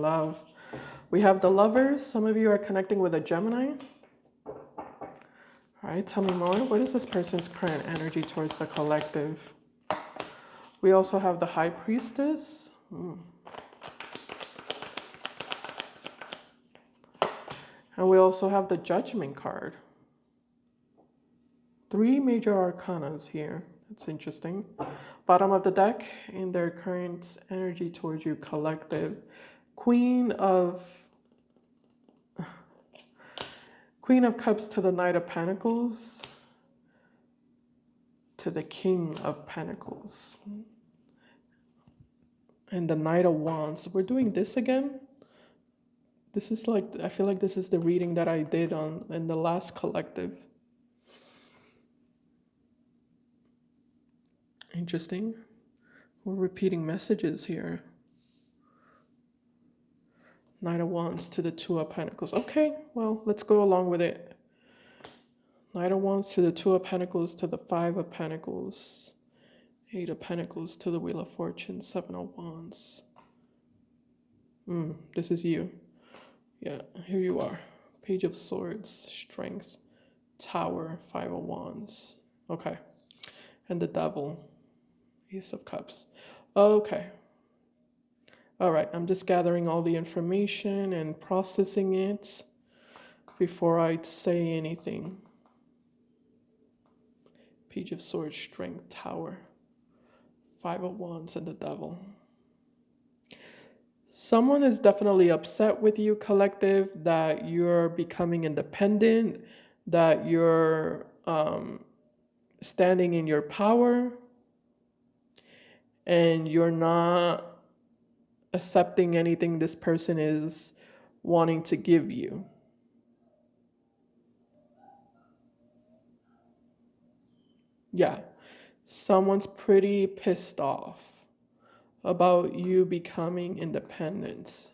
love. We have the Lovers. Some of you are connecting with a Gemini. All right, tell me more. What is this person's current energy towards the collective? We also have the High Priestess. And we also have the Judgment card. 3 major arcanas here. That's interesting. Bottom of the deck, in their current energy towards you, collective. Queen of Cups to the Knight of Pentacles to the King of Pentacles. And the Knight of Wands. We're doing this again. This is like, I feel like this is the reading that I did in the last collective. Interesting. We're repeating messages here. Knight of Wands to the Two of Pentacles. Okay, well, let's go along with it. Knight of Wands to the Two of Pentacles to the Five of Pentacles. 8 of Pentacles to the Wheel of Fortune. 7 of Wands. This is you. Yeah, here you are. Page of Swords, Strength, Tower, 5 of Wands. Okay. And the Devil, Ace of Cups. Okay. All right, I'm just gathering all the information and processing it before I say anything. Page of Swords, Strength, Tower, 5 of Wands, and the Devil. Someone is definitely upset with you, collective, that you're becoming independent, that you're standing in your power, and you're not accepting anything this person is wanting to give you. Yeah, someone's pretty pissed off about you becoming independent,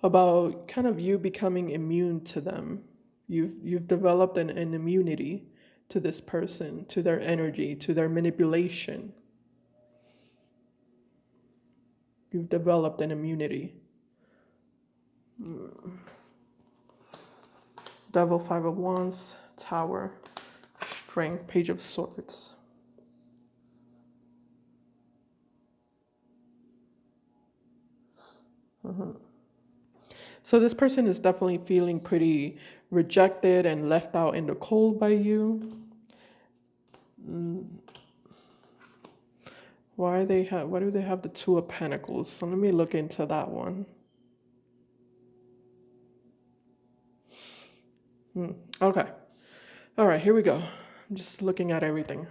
about kind of you becoming immune to them. You've developed an immunity to this person, to their energy, to their manipulation. You've developed an immunity. Devil, 5 of Wands, Tower, Strength, Page of Swords. So this person is definitely feeling pretty rejected and left out in the cold by you. Why do they have the Two of Pentacles? So let me look into that one. Okay. All right, here we go. I'm just looking at everything.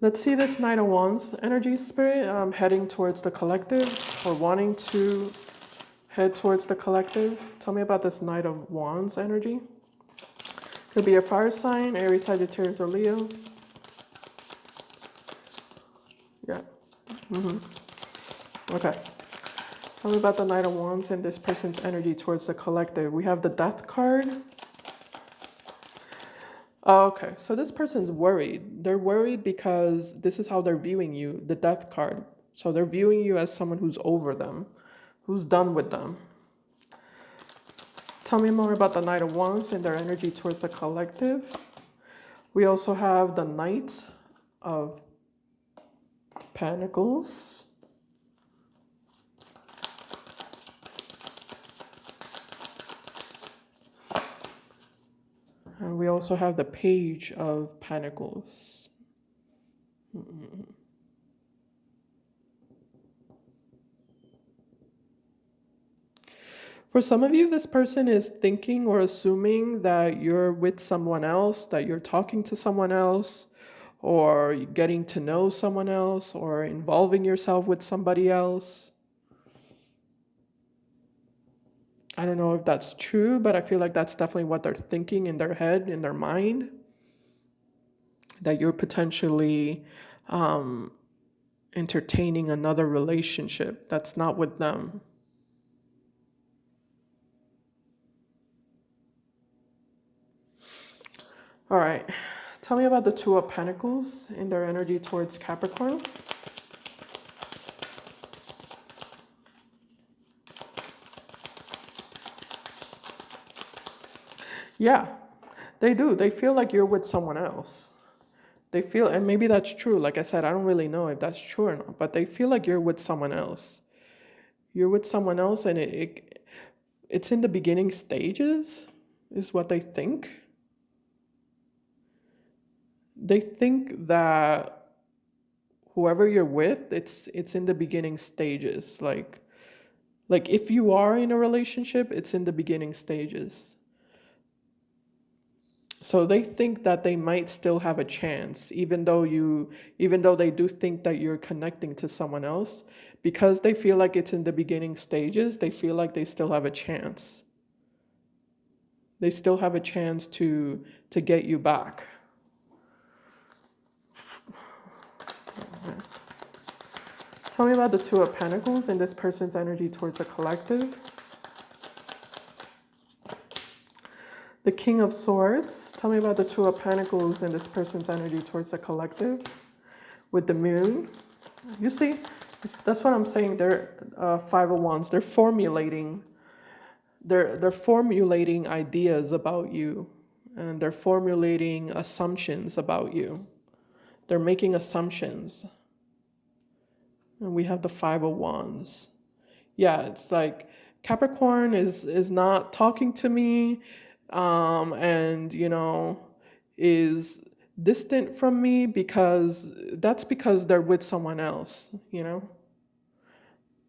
Let's see this Knight of Wands energy, Spirit, heading towards the collective or wanting to head towards the collective. Tell me about this Knight of Wands energy. Could be a fire sign, Aries, Sagittarius, or Leo. Yeah. Okay. Tell me about the Knight of Wands and this person's energy towards the collective. We have the Death card. Okay, so this person's worried. They're worried because this is how they're viewing you, the Death card. So they're viewing you as someone who's over them, who's done with them. Tell me more about the Knight of Wands and their energy towards the collective. We also have the Knight of Pentacles. And we also have the Page of Pentacles. For some of you, this person is thinking or assuming that you're with someone else, that you're talking to someone else, or getting to know someone else, or involving yourself with somebody else. I don't know if that's true, but I feel like that's definitely what they're thinking in their head, in their mind. That you're potentially entertaining another relationship that's not with them. All right, tell me about the Two of Pentacles and their energy towards Capricorn. Yeah, they do. They feel like you're with someone else. They feel, and maybe that's true. Like I said, I don't really know if that's true or not, but they feel like you're with someone else. You're with someone else, and it's in the beginning stages, is what they think. They think that whoever you're with, it's in the beginning stages. Like if you are in a relationship, it's in the beginning stages. So they think that they might still have a chance, even though they do think that you're connecting to someone else, because they feel like it's in the beginning stages, they feel like they still have a chance. They still have a chance to get you back. Tell me about the Two of Pentacles and this person's energy towards the collective. The King of Swords. Tell me about the Two of Pentacles and this person's energy towards the collective. With the Moon. You see, that's what I'm saying. They're Five of Wands. They're formulating. They're formulating ideas about you, and they're formulating assumptions about you. They're making assumptions. And we have the Five of Wands. Yeah, it's like Capricorn is not talking to me, and is distant from me because they're with someone else.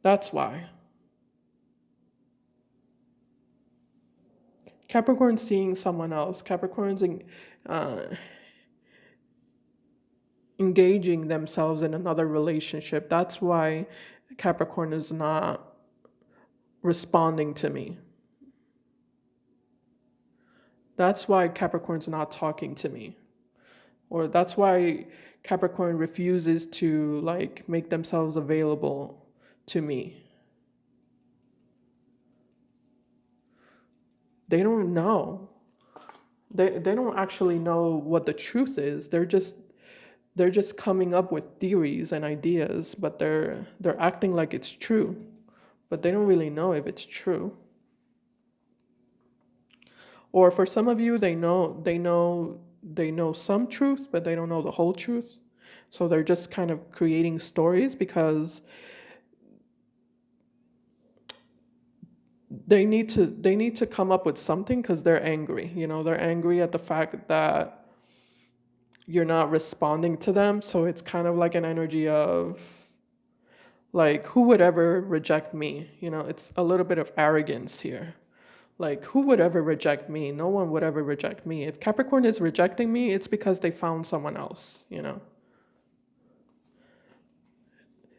That's why. Capricorn's seeing someone else. Capricorn's engaging themselves in another relationship. That's why Capricorn is not responding to me. That's why Capricorn's not talking to me. Or that's why Capricorn refuses to make themselves available to me. They don't know. They don't actually know what the truth is. They're just coming up with theories and ideas, but they're acting like it's true. But they don't really know if it's true. Or for some of you, they know some truth, but they don't know the whole truth. So they're just kind of creating stories because they need to come up with something because they're angry. They're angry at the fact that you're not responding to them. So it's kind of like an energy of who would ever reject me? It's a little bit of arrogance here. Who would ever reject me? No one would ever reject me. If Capricorn is rejecting me, it's because they found someone else,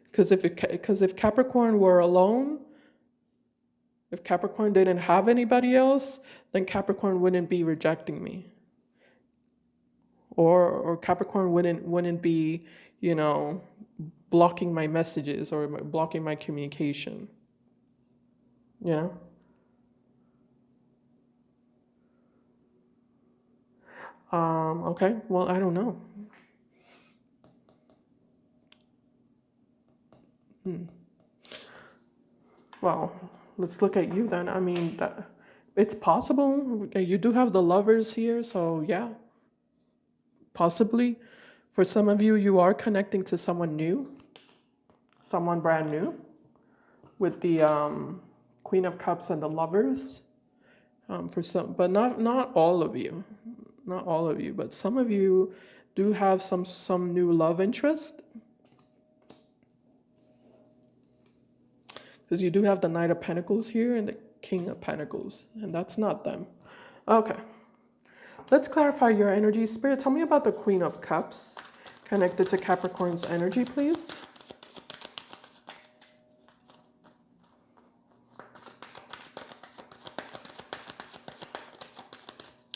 Because if Capricorn were alone, if Capricorn didn't have anybody else, then Capricorn wouldn't be rejecting me. Or Capricorn wouldn't be, blocking my messages or blocking my communication. Okay, well, I don't know. Well, let's look at you then. I mean, it's possible. You do have the Lovers here, so yeah. Possibly. For some of you, you are connecting to someone new. Someone brand new. With the Queen of Cups and the Lovers. For some, but not all of you. Not all of you, but some of you do have some new love interest. Because you do have the Knight of Pentacles here and the King of Pentacles, and that's not them. Okay. Let's clarify your energy. Spirit, tell me about the Queen of Cups connected to Capricorn's energy, please.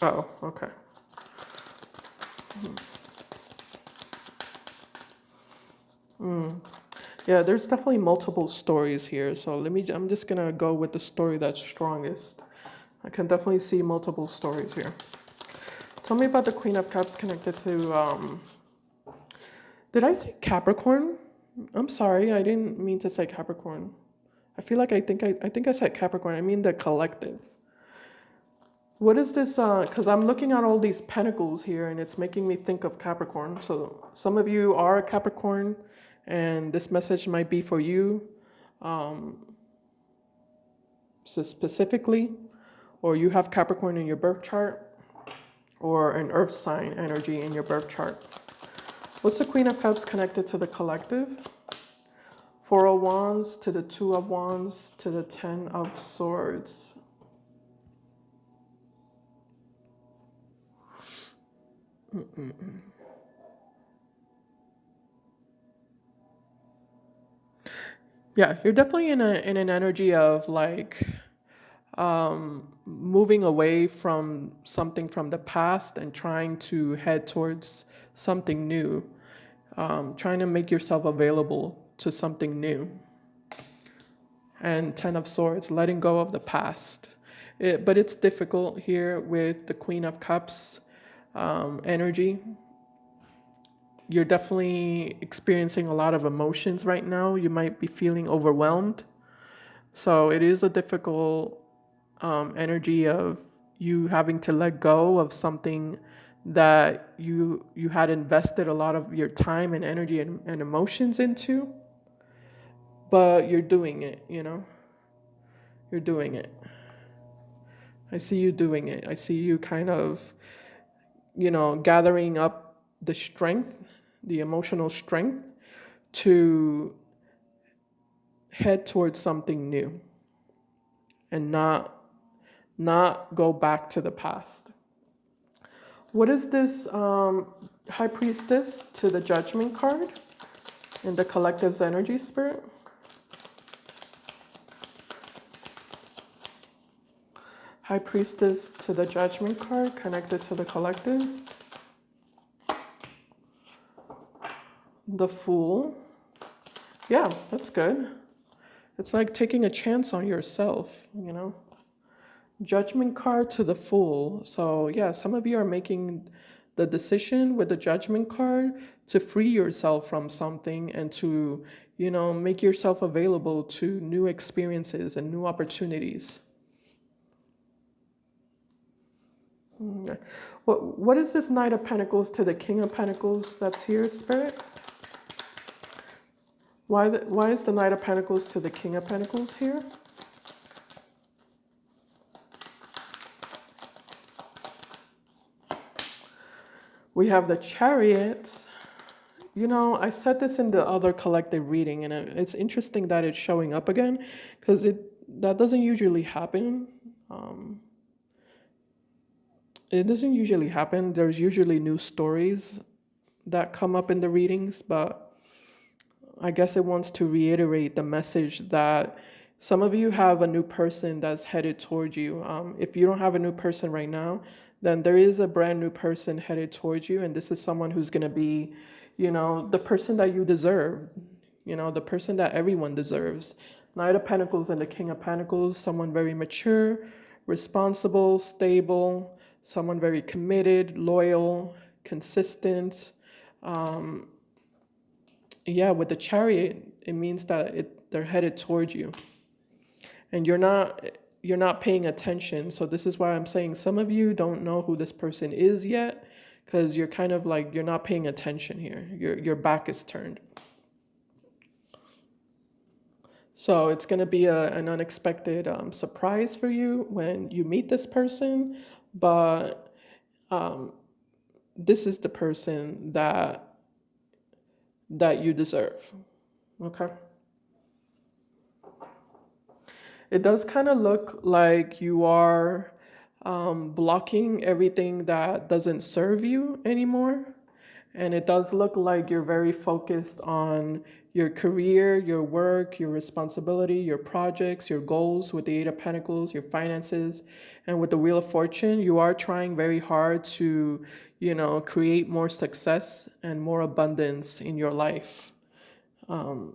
Oh, okay. Yeah, there's definitely multiple stories here. So I'm just gonna go with the story that's strongest. I can definitely see multiple stories here. Tell me about the Queen of Cups connected to, did I say Capricorn? I'm sorry, I didn't mean to say Capricorn. I feel like I think I said Capricorn. I mean the collective. What is this? Because I'm looking at all these pentacles here and it's making me think of Capricorn. So some of you are a Capricorn and this message might be for you so specifically, or you have Capricorn in your birth chart or an earth sign energy in your birth chart. What's the Queen of Cups connected to the collective? Four of Wands to the Two of Wands to the Ten of Swords. Yeah, you're definitely in an energy of like moving away from something from the past and trying to head towards something new. Trying to make yourself available to something new. And Ten of Swords, letting go of the past. But it's difficult here with the Queen of Cups energy. You're definitely experiencing a lot of emotions right now. You might be feeling overwhelmed. So it is a difficult energy of you having to let go of something that you had invested a lot of your time and energy and emotions into. But you're doing it, you know? You're doing it. I see you doing it. I see you kind of, you know, gathering up the strength, the emotional strength to head towards something new and not go back to the past. What is this High Priestess to the Judgment card in the collective's energy, Spirit? High Priestess to the Judgment card connected to the collective. The Fool. Yeah, that's good. It's like taking a chance on yourself, you know? Judgment card to the Fool. So yeah, some of you are making the decision with the Judgment card to free yourself from something and to, you know, make yourself available to new experiences and new opportunities. Okay. What is this Knight of Pentacles to the King of Pentacles that's here, Spirit? Why is the Knight of Pentacles to the King of Pentacles here? We have the Chariot. You know, I said this in the other collective reading, and it's interesting that it's showing up again, because that doesn't usually happen. It doesn't usually happen. There's usually new stories that come up in the readings, but I guess it wants to reiterate the message that some of you have a new person that's headed towards you. If you don't have a new person right now, then there is a brand new person headed towards you, and this is someone who's going to be, you know, the person that you deserve, you know, the person that everyone deserves. Knight of Pentacles and the King of Pentacles, someone very mature, responsible, stable, someone very committed, loyal, consistent. Yeah, with the Chariot, it means that they're headed towards you, and you're not paying attention. So this is why I'm saying some of you don't know who this person is yet, because you're kind of like, you're not paying attention here. Your back is turned. So it's going to be an unexpected surprise for you when you meet this person, but this is the person that you deserve. Okay. It does kind of look like you are blocking everything that doesn't serve you anymore. And it does look like you're very focused on your career, your work, your responsibility, your projects, your goals with the Eight of Pentacles, your finances, and with the Wheel of Fortune. You are trying very hard to, you know, create more success and more abundance in your life. And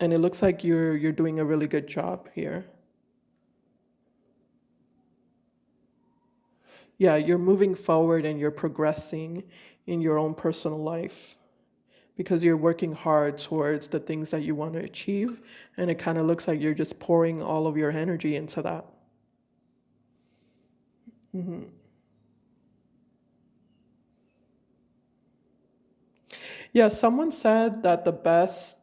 it looks like you're doing a really good job here. Yeah, you're moving forward and you're progressing in your own personal life because you're working hard towards the things that you want to achieve. And it kind of looks like you're just pouring all of your energy into that. Hmm. Yeah, someone said that the best,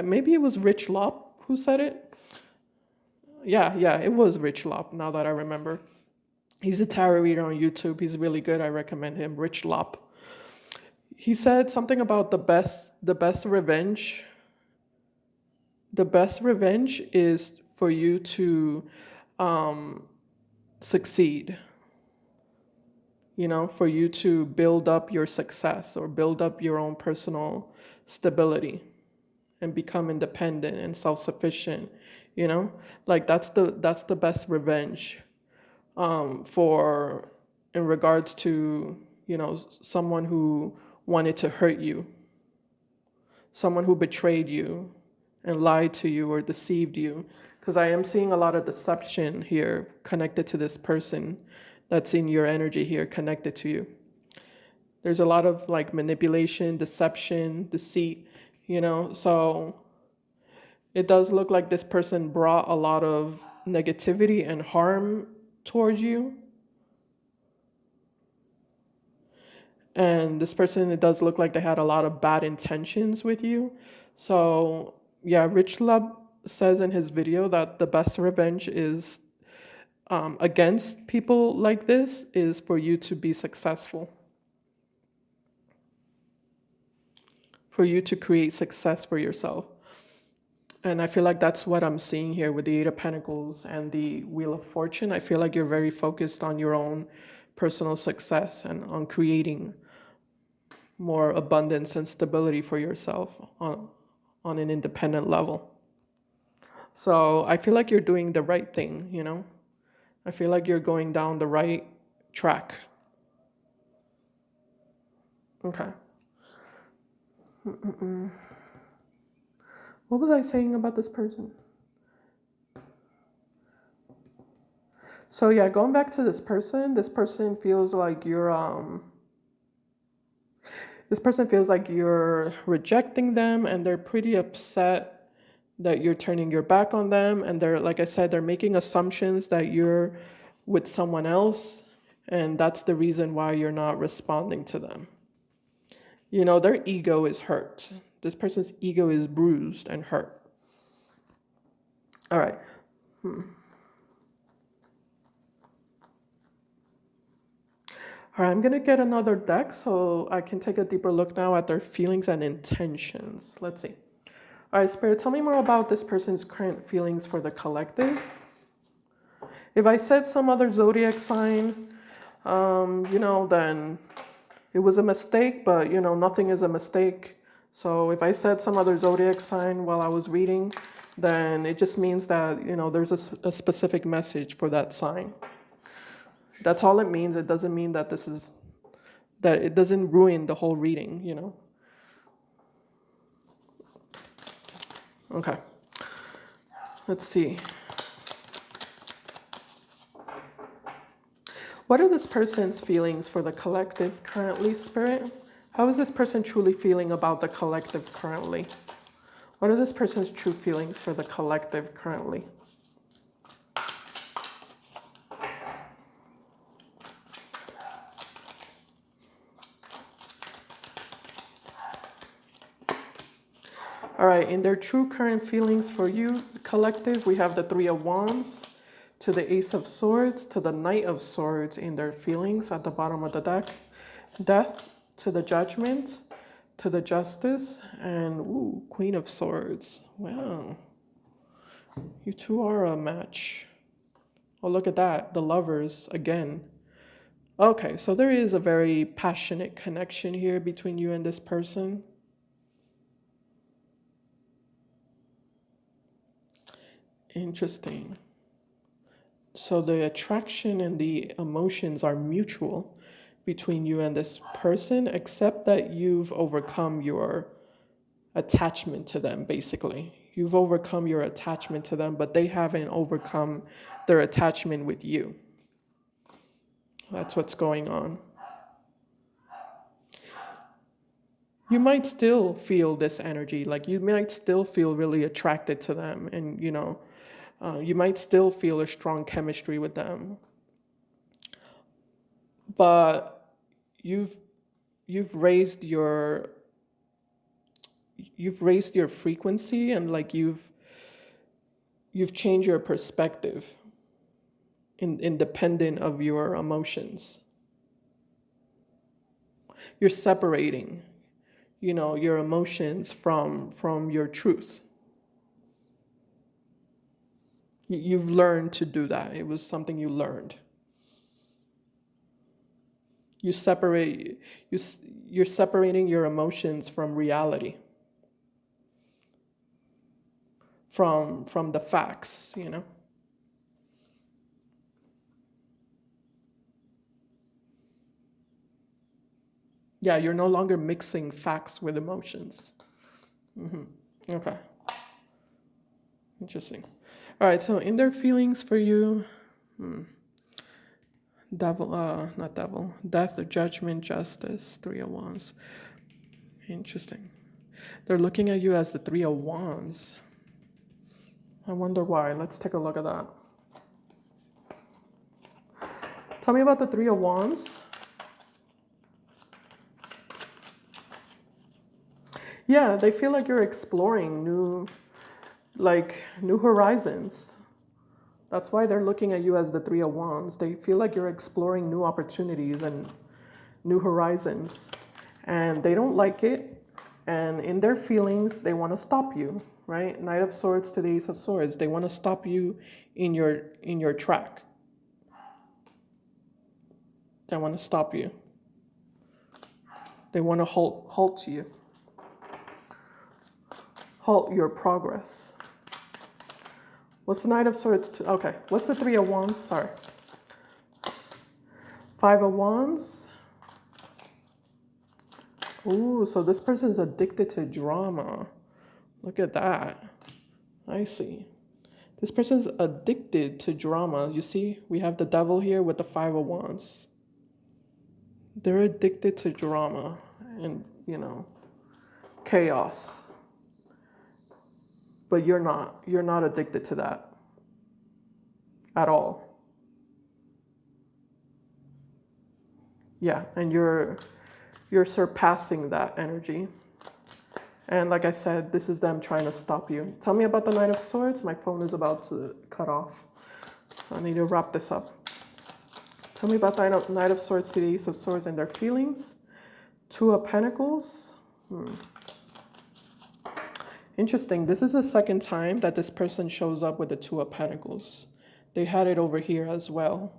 maybe it was Rich Lop who said it. Yeah, it was Rich Lop, now that I remember. He's a tarot reader on YouTube. He's really good. I recommend him. Rich Lop. He said something about the best revenge. The best revenge is for you to succeed. For you to build up your success or build up your own personal stability and become independent and self-sufficient. Like that's the best revenge for in regards to someone who wanted to hurt you, someone who betrayed you and lied to you or deceived you, because I am seeing a lot of deception here connected to this person that's in your energy here connected to you. There's a lot of like manipulation, deception, deceit, so it does look like this person brought a lot of negativity and harm towards you. And this person, it does look like they had a lot of bad intentions with you. So yeah, Rich Love says in his video that the best revenge is against people like this is for you to be successful. For you to create success for yourself. And I feel like that's what I'm seeing here with the Eight of Pentacles and the Wheel of Fortune. I feel like you're very focused on your own personal success and on creating more abundance and stability for yourself on an independent level. So I feel like you're doing the right thing, I feel like you're going down the right track. Okay. What was I saying about this person? So yeah, going back to this person feels like you're rejecting them, and they're pretty upset that you're turning your back on them, and they're, like I said, they're making assumptions that you're with someone else, and that's the reason why you're not responding to them. Their ego is hurt. This person's ego is bruised and hurt. All right. All right, I'm going to get another deck so I can take a deeper look now at their feelings and intentions. Let's see. All right, Spirit, tell me more about this person's current feelings for the collective. If I said some other zodiac sign, then it was a mistake, but, nothing is a mistake. So if I said some other zodiac sign while I was reading, then it just means that, there's a specific message for that sign. That's all it means. It doesn't mean that that it doesn't ruin the whole reading, Okay. Let's see. What are this person's feelings for the collective currently, Spirit? How is this person truly feeling about the collective currently? What are this person's true feelings for the collective currently? All right, in their true current feelings for you, collective, we have the Three of Wands, to the Ace of Swords, to the Knight of Swords in their feelings at the bottom of the deck. Death, to the Judgment, to the Justice, and Queen of Swords. Wow. You two are a match. Oh, look at that. The Lovers again. Okay, so there is a very passionate connection here between you and this person. Interesting. So the attraction and the emotions are mutual between you and this person, except that you've overcome your attachment to them, basically. You've overcome your attachment to them, but they haven't overcome their attachment with you. That's what's going on. You might still feel this energy, like you might still feel really attracted to them and, You might still feel a strong chemistry with them, but you've you've raised your frequency, and like you've changed your perspective independent of your emotions. You're separating, your emotions from your truth. You've learned to do that. It was something you learned. You separate you're separating your emotions from reality, from the facts. Yeah, you're no longer mixing facts with emotions. Okay, interesting. All right, so in their feelings for you, devil, not devil, death, judgment, justice, Three of Wands. Interesting. They're looking at you as the Three of Wands. I wonder why. Let's take a look at that. Tell me about the Three of Wands. Yeah, they feel like you're exploring new horizons. That's why they're looking at you as the Three of Wands. They feel like you're exploring new opportunities and new horizons, and they don't like it. And in their feelings, they want to stop you, right? Knight of Swords to the Ace of Swords. They want to stop you in your track. They want to stop you. They want to halt you. Halt your progress. What's the Knight of Swords? Okay, what's the Three of Wands? Sorry. Five of Wands. Ooh, so this person's addicted to drama. Look at that. I see. This person's addicted to drama. You see, we have the devil here with the Five of Wands. They're addicted to drama and, chaos. But you're not. You're not addicted to that at all. Yeah, and you're surpassing that energy. And like I said, this is them trying to stop you. Tell me about the Knight of Swords. My phone is about to cut off, so I need to wrap this up. Tell me about the Knight of Swords to the Ace of Swords and their feelings. Two of Pentacles. Interesting. This is the second time that this person shows up with the Two of Pentacles. They had it over here as well.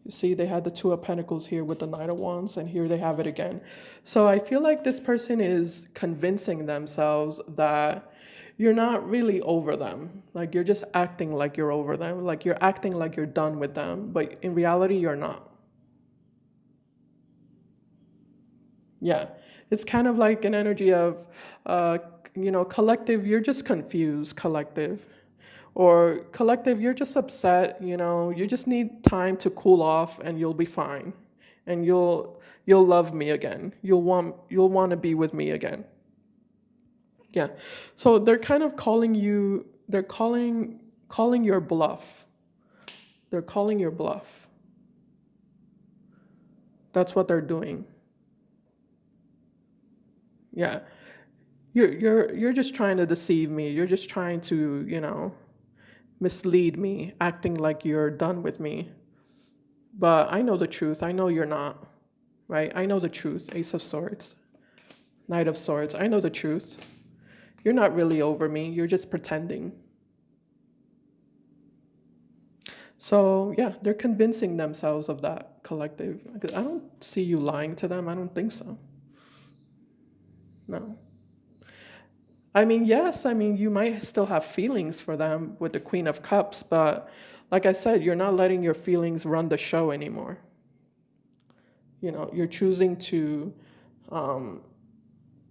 You see, they had the Two of Pentacles here with the Knight of Wands, and here they have it again. So I feel like this person is convincing themselves that you're not really over them. Like, you're just acting like you're over them. Like, you're acting like you're done with them. But in reality, you're not. Yeah. It's kind of like an energy of, collective, you're just confused, collective. Or collective, you're just upset, you just need time to cool off and you'll be fine. And you'll love me again. You'll want to be with me again. Yeah. So they're kind of calling you, they're calling your bluff. They're calling your bluff. That's what they're doing. Yeah. You're just trying to deceive me. You're just trying to, mislead me, acting like you're done with me. But I know the truth. I know you're not, right? I know the truth. Ace of Swords, Knight of Swords. I know the truth. You're not really over me. You're just pretending. So yeah, they're convincing themselves of that, collective. I don't see you lying to them. I don't think so. No. I mean, yes, you might still have feelings for them with the Queen of Cups, but like I said, you're not letting your feelings run the show anymore. You're choosing to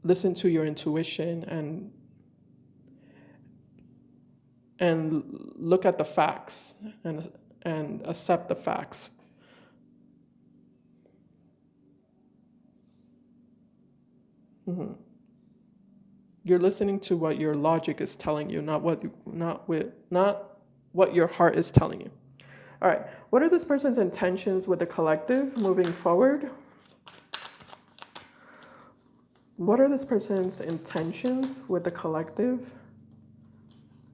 listen to your intuition and look at the facts and accept the facts. You're listening to what your logic is telling you, not what your heart is telling you. All right. What are this person's intentions with the collective moving forward? What are this person's intentions with the collective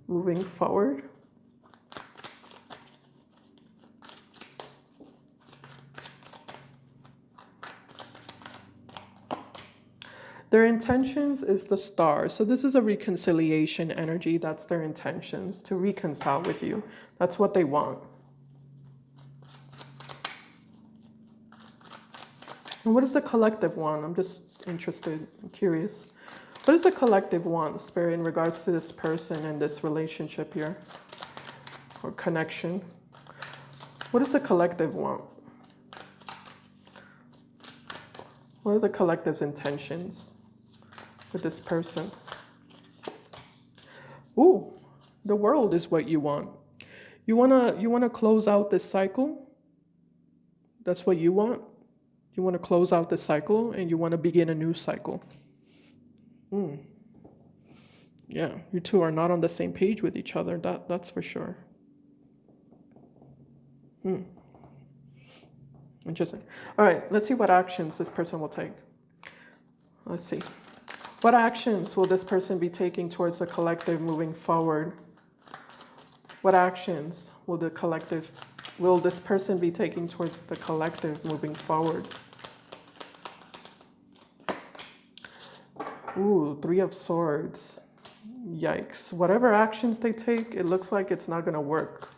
moving forward? Their intentions is the star. So this is a reconciliation energy. That's their intentions, to reconcile with you. That's what they want. And what does the collective want? I'm just interested, I'm curious. What does the collective want, Spirit, in regards to this person and this relationship here? Or connection? What does the collective want? What are the collective's intentions with this person? Ooh, the world is what you want. You wanna close out this cycle? That's what you want? You want to close out the cycle and you want to begin a new cycle. Yeah, you two are not on the same page with each other. That's for sure. Interesting. All right, let's see what actions this person will take. Let's see. What actions will this person be taking towards the collective moving forward? What actions will this person be taking towards the collective moving forward? Ooh, 3 of Swords. Yikes. Whatever actions they take, it looks like it's not going to work.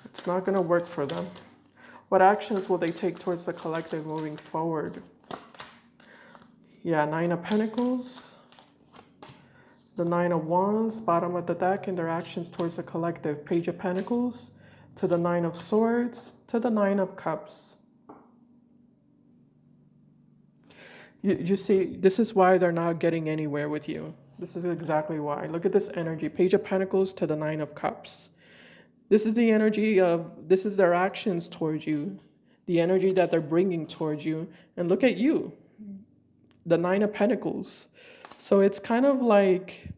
It's not going to work for them. What actions will they take towards the collective moving forward? Yeah, 9 of Pentacles. The 9 of Wands, bottom of the deck, and their actions towards the collective. Page of Pentacles to the 9 of Swords to the 9 of Cups. You see, this is why they're not getting anywhere with you. This is exactly why. Look at this energy. Page of Pentacles to the 9 of Cups. This is the energy of, this is their actions towards you. The energy that they're bringing towards you. And look at you. The 9 of Pentacles. So it's kind of like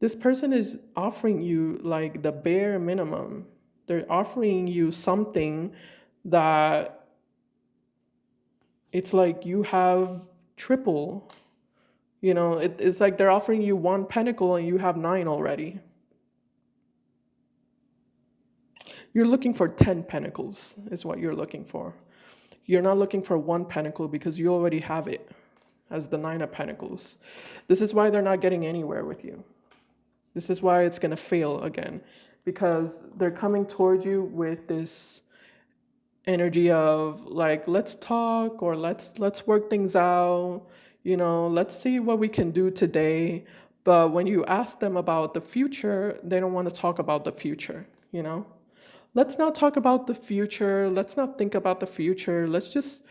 this person is offering you like the bare minimum. They're offering you something that it's like you have triple. You know, it's like they're offering you 1 pentacle and you have 9 already. You're looking for 10 pentacles is what you're looking for. You're not looking for 1 pentacle because you already have it as the 9 of Pentacles. This is why they're not getting anywhere with you. This is why it's going to fail again, because they're coming towards you with this energy of like, let's talk, or let's work things out, you know, let's see what we can do today. But when you ask them about the future, they don't want to talk about the future, you know. Let's not talk about the future. Let's not think about the future. Let's just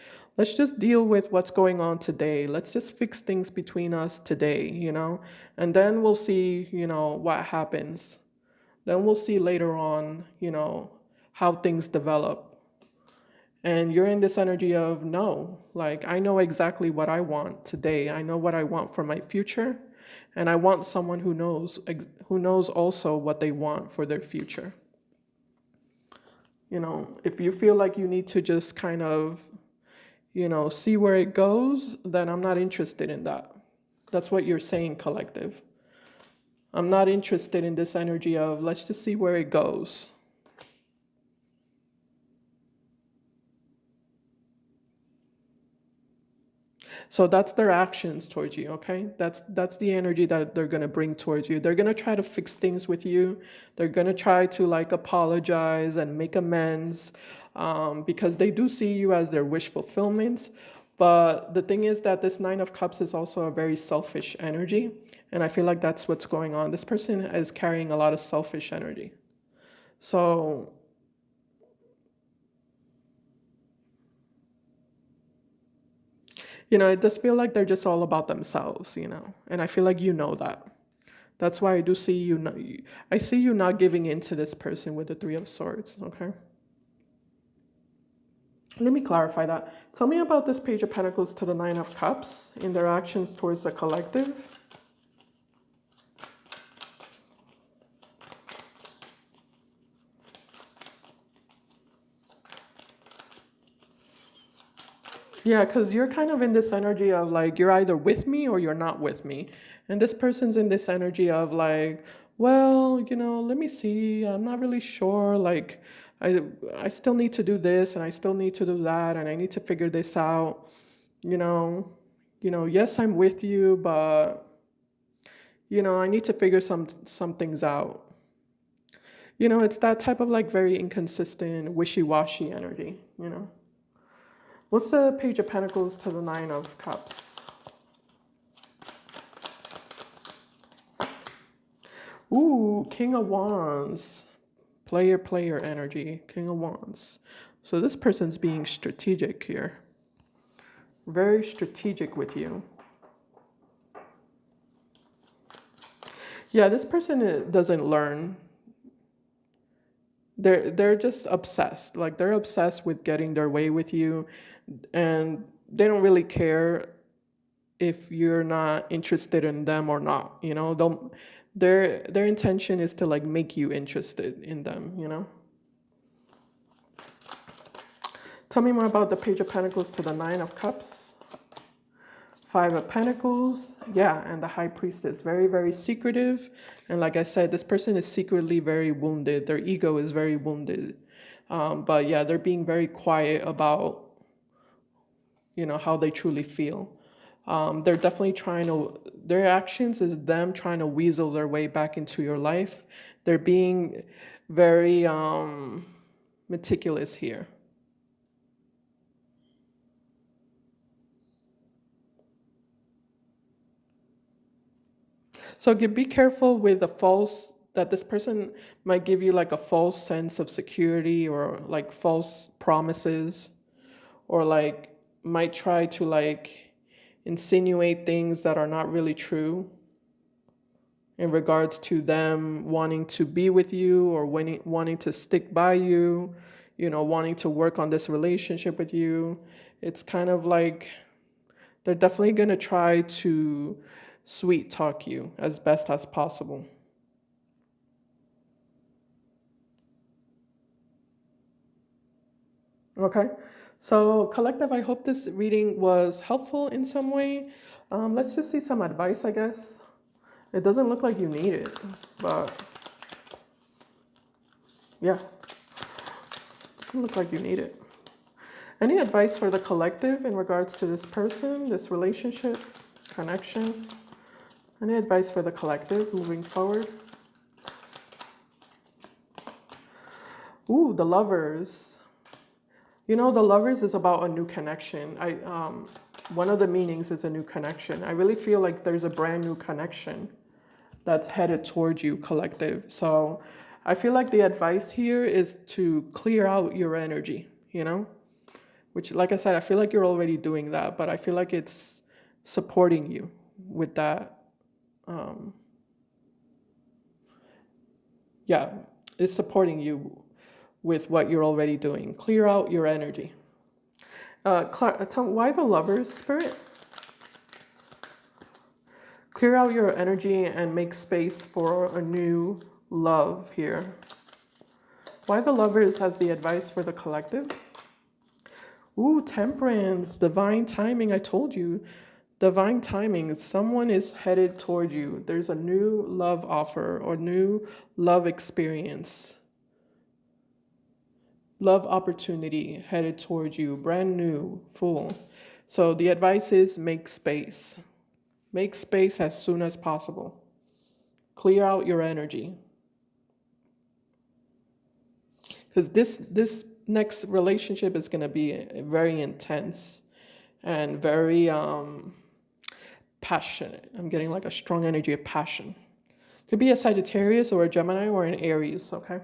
deal with what's going on today. Let's just fix things between us today, you know, and then we'll see, you know, what happens. Then we'll see later on, you know, how things develop. And you're in this energy of no, like, I know exactly what I want today. I know what I want for my future. And I want someone who knows also what they want for their future. You know, if you feel like you need to just kind of, you know, see where it goes, then I'm not interested in that. That's what you're saying, collective. I'm not interested in this energy of let's just see where it goes. So that's their actions towards you, okay? That's the energy that they're going to bring towards you. They're going to try to fix things with you. They're going to try to like apologize and make amends because they do see you as their wish fulfillment. But the thing is that this 9 of Cups is also a very selfish energy. And I feel like that's what's going on. This person is carrying a lot of selfish energy. So you know, it does feel like they're just all about themselves, you know, and I feel like you know that. That's why I do see you, I see you not giving in to this person with the 3 of Swords, okay? Let me clarify that. Tell me about this Page of Pentacles to the 9 of Cups in their actions towards the collective. Yeah, because you're kind of in this energy of like, you're either with me or you're not with me. And this person's in this energy of like, well, let me see. I'm not really sure. Like, I, I still need to do this and I still need to do that and I need to figure this out. You know, yes, I'm with you, but, I need to figure some things out. It's that type of like very inconsistent, wishy-washy energy. What's the Page of Pentacles to the Nine of Cups? Ooh, King of Wands. Player energy. King of Wands. So this person's being strategic here. Very strategic with you. Yeah, this person doesn't learn. They're just obsessed. Like, they're obsessed with getting their way with you, and they don't really care if you're not interested in them or not. Their intention is to like make you interested in them. Tell me more about the Page of Pentacles to the Nine of Cups. Five of Pentacles, yeah, and the High Priestess, very, very secretive. And like I said, this person is secretly very wounded. Their ego is very wounded. But yeah, they're being very quiet about, how they truly feel. They're definitely their actions is them trying to weasel their way back into your life. They're being very meticulous here. So be careful with that this person might give you like a false sense of security or like false promises, or like might try to like insinuate things that are not really true in regards to them wanting to be with you or wanting to stick by you, wanting to work on this relationship with you. It's kind of like they're definitely going to try to sweet talk you as best as possible. Okay, so collective, I hope this reading was helpful in some way. Let's just see some advice, I guess. It doesn't look like you need it, but yeah, it doesn't look like you need it. Any advice for the collective in regards to this person, this relationship, connection? Any advice for the collective moving forward? Ooh, the Lovers. The Lovers is about a new connection. One of the meanings is a new connection. I really feel like there's a brand new connection that's headed towards you, collective. So I feel like the advice here is to clear out your energy, which, like I said, I feel like you're already doing that, but I feel like it's supporting you with that. Yeah, it's supporting you with what you're already doing. Clear out your energy. Why the Lovers, Spirit? Clear out your energy and make space for a new love here. Why the Lovers has the advice for the collective? Ooh, Temperance, divine timing. I told you, divine timing. Someone is headed toward you. There's a new love offer or new love experience. Love opportunity headed towards you, brand new, full. So the advice is make space. Make space as soon as possible. Clear out your energy. Because this next relationship is going to be very intense and very passionate. I'm getting like a strong energy of passion. Could be a Sagittarius or a Gemini or an Aries, okay?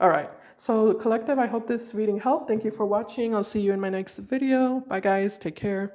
All right. So collective, I hope this reading helped. Thank you for watching. I'll see you in my next video. Bye guys. Take care.